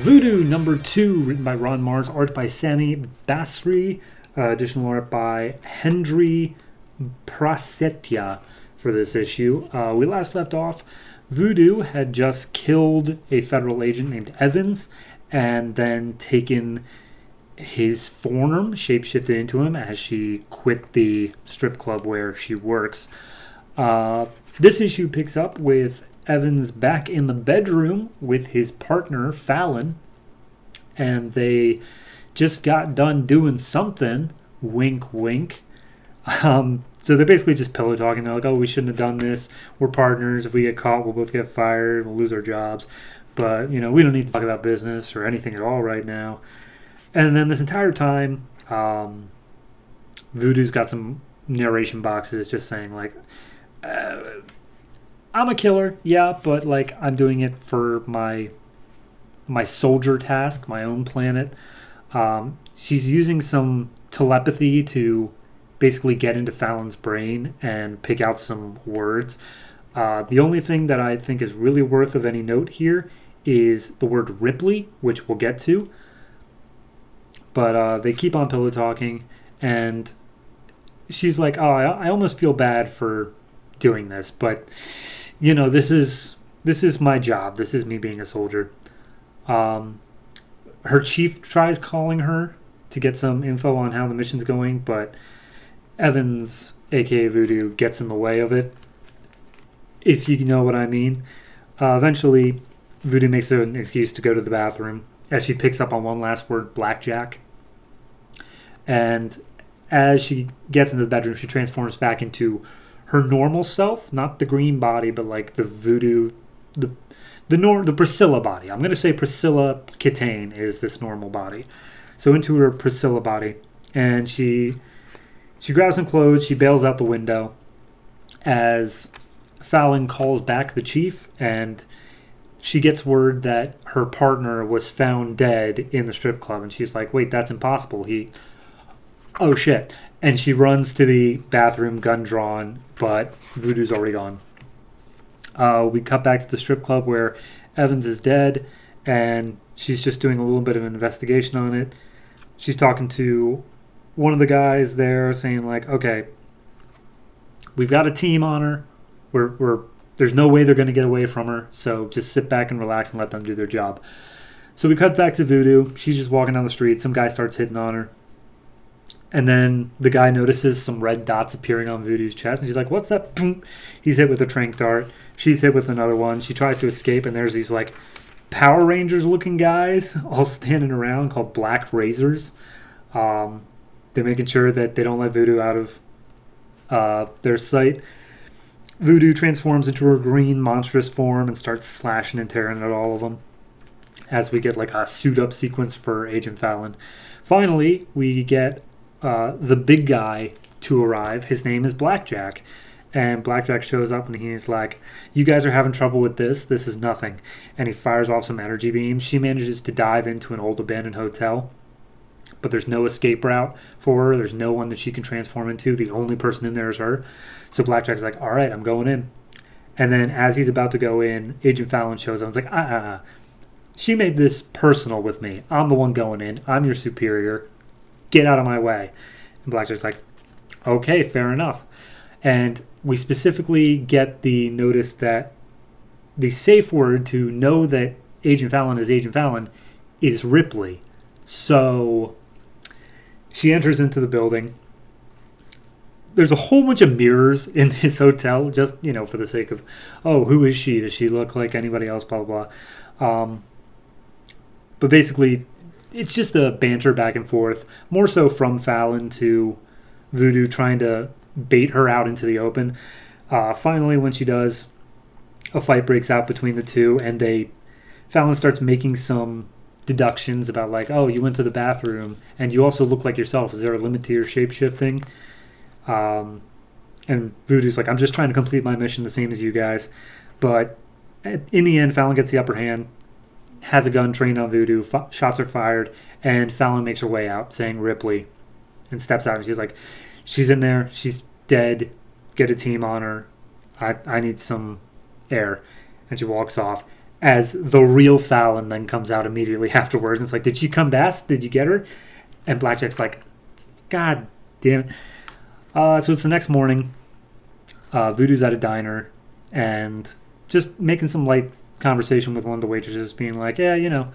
Voodoo #2, written by Ron Mars, art by Sami Basri, additional art by Hendry Prasetya for this issue. We last left off, Voodoo had just killed a federal agent named Evans and then taken his form, shapeshifted into him as she quit the strip club where she works. This issue picks up with Evans back in the bedroom with his partner, Fallon, and they just got done doing something. Wink, wink. So they're basically just pillow talking. They're like, oh, we shouldn't have done this. We're partners. If we get caught, we'll both get fired. We'll lose our jobs. But, we don't need to talk about business or anything at all right now. And then this entire time, Voodoo's got some narration boxes just saying, like, I'm a killer, yeah, but, like, I'm doing it for my soldier task, my own planet. She's using some telepathy to basically get into Fallon's brain and pick out some words. The only thing that I think is really worth of any note here is the word Ripley, which we'll get to. But they keep on pillow talking, and she's like, oh, I almost feel bad for doing this, but, this is my job. This is me being a soldier. Her chief tries calling her to get some info on how the mission's going, but Evans, aka Voodoo, gets in the way of it, if you know what I mean. Eventually, Voodoo makes an excuse to go to the bathroom as she picks up on one last word, blackjack. And as she gets into the bedroom, she transforms back into her normal self, not the green body, but like the Voodoo, the Priscilla body. I'm going to say Priscilla Kitane is this normal body. So into her Priscilla body, and she grabs some clothes, she bails out the window as Fallon calls back the chief, and she gets word that her partner was found dead in the strip club, and she's like, wait, that's impossible. Oh shit. And she runs to the bathroom, gun drawn, but Voodoo's already gone. We cut back to the strip club where Evans is dead, and she's just doing a little bit of an investigation on it. She's talking to one of the guys there, saying like, okay, we've got a team on her. There's no way they're going to get away from her, so just sit back and relax and let them do their job. So we cut back to Voodoo. She's just walking down the street. Some guy starts hitting on her. And then the guy notices some red dots appearing on Voodoo's chest, and she's like, what's that? He's hit with a tranq dart. She's hit with another one. She tries to escape, and there's these like Power Rangers-looking guys all standing around called Black Razors. They're making sure that they don't let Voodoo out of their sight. Voodoo transforms into her green monstrous form and starts slashing and tearing at all of them as we get like a suit-up sequence for Agent Fallon. Finally, we get the big guy to arrive. His name is Blackjack. And Blackjack shows up and he's like, you guys are having trouble with this. This is nothing. And he fires off some energy beams. She manages to dive into an old abandoned hotel, but there's no escape route for her. There's no one that she can transform into. The only person in there is her. So Blackjack's like, all right, I'm going in. And then as he's about to go in, Agent Fallon shows up and is like, she made this personal with me. I'm the one going in. I'm your superior. Get out of my way. And Blackjack's like, okay, fair enough. And we specifically get the notice that the safe word to know that Agent Fallon is Agent Fallon is Ripley. So she enters into the building. There's a whole bunch of mirrors in this hotel, just, for the sake of, oh, who is she? Does she look like anybody else? Blah, blah, blah. But basically, it's just a banter back and forth, more so from Fallon to Voodoo trying to bait her out into the open. Finally, when she does, a fight breaks out between the two, and Fallon starts making some deductions about like, oh, you went to the bathroom, and you also look like yourself. Is there a limit to your shape-shifting? And Voodoo's like, I'm just trying to complete my mission the same as you guys. But in the end, Fallon gets the upper hand, has a gun trained on Voodoo, shots are fired, and Fallon makes her way out, saying Ripley, and steps out, and she's like, she's in there, she's dead, get a team on her, I need some air. And she walks off, as the real Fallon then comes out immediately afterwards. And it's like, did she come back? Did you get her? And Blackjack's like, God damn it. So it's the next morning. Voodoo's at a diner and just making some light conversation with one of the waitresses, being like, yeah, you know,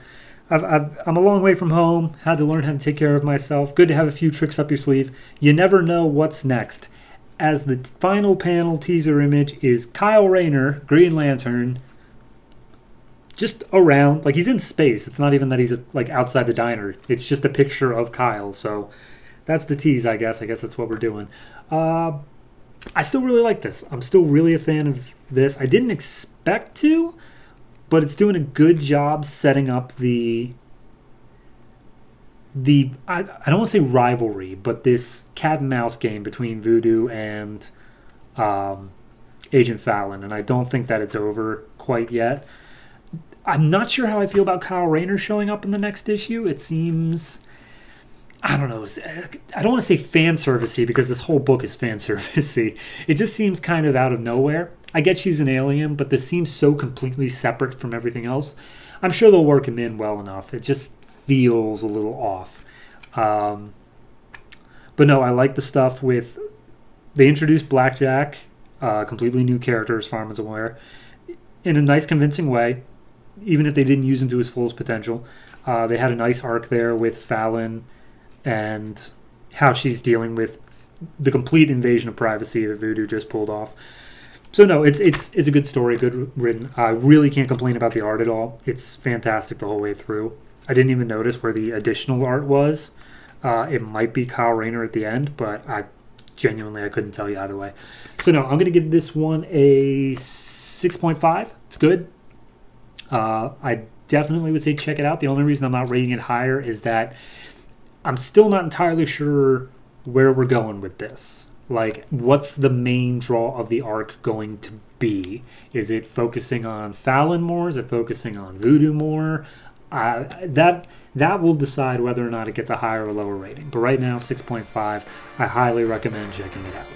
I'm a long way from home, had to learn how to take care of myself. Good to have a few tricks up your sleeve. You never know what's next. As the final panel teaser image is Kyle Rayner, Green Lantern, just around, like he's in space. It's not even that he's like outside the diner. It's just a picture of Kyle. So that's the tease, I guess. I guess that's what we're doing. I still really like this. I'm still really a fan of this. I didn't expect to, but it's doing a good job setting up the I don't want to say rivalry, but this cat and mouse game between Voodoo and Agent Fallon, and I don't think that it's over quite yet. I'm not sure how I feel about Kyle Rayner showing up in the next issue. It seems, I don't know, I don't want to say fan servicey because this whole book is fan servicey. It just seems kind of out of nowhere. I get she's an alien, but this seems so completely separate from everything else. I'm sure they'll work him in well enough. It just feels a little off. But no, I like the stuff with, they introduced Blackjack, completely new character as far as I'm aware, in a nice convincing way, even if they didn't use him to his fullest potential. They had a nice arc there with Fallon and how she's dealing with the complete invasion of privacy that Voodoo just pulled off. So no, it's a good story, good written. I really can't complain about the art at all. It's fantastic the whole way through. I didn't even notice where the additional art was. It might be Kyle Rayner at the end, but I couldn't tell you either way. So no, I'm going to give this one a 6.5. It's good. I definitely would say check it out. The only reason I'm not rating it higher is that I'm still not entirely sure where we're going with this. Like, what's the main draw of the arc going to be? Is it focusing on Fallon more? Is it focusing on Voodoo more? That will decide whether or not it gets a higher or lower rating. But right now, 6.5. I highly recommend checking it out.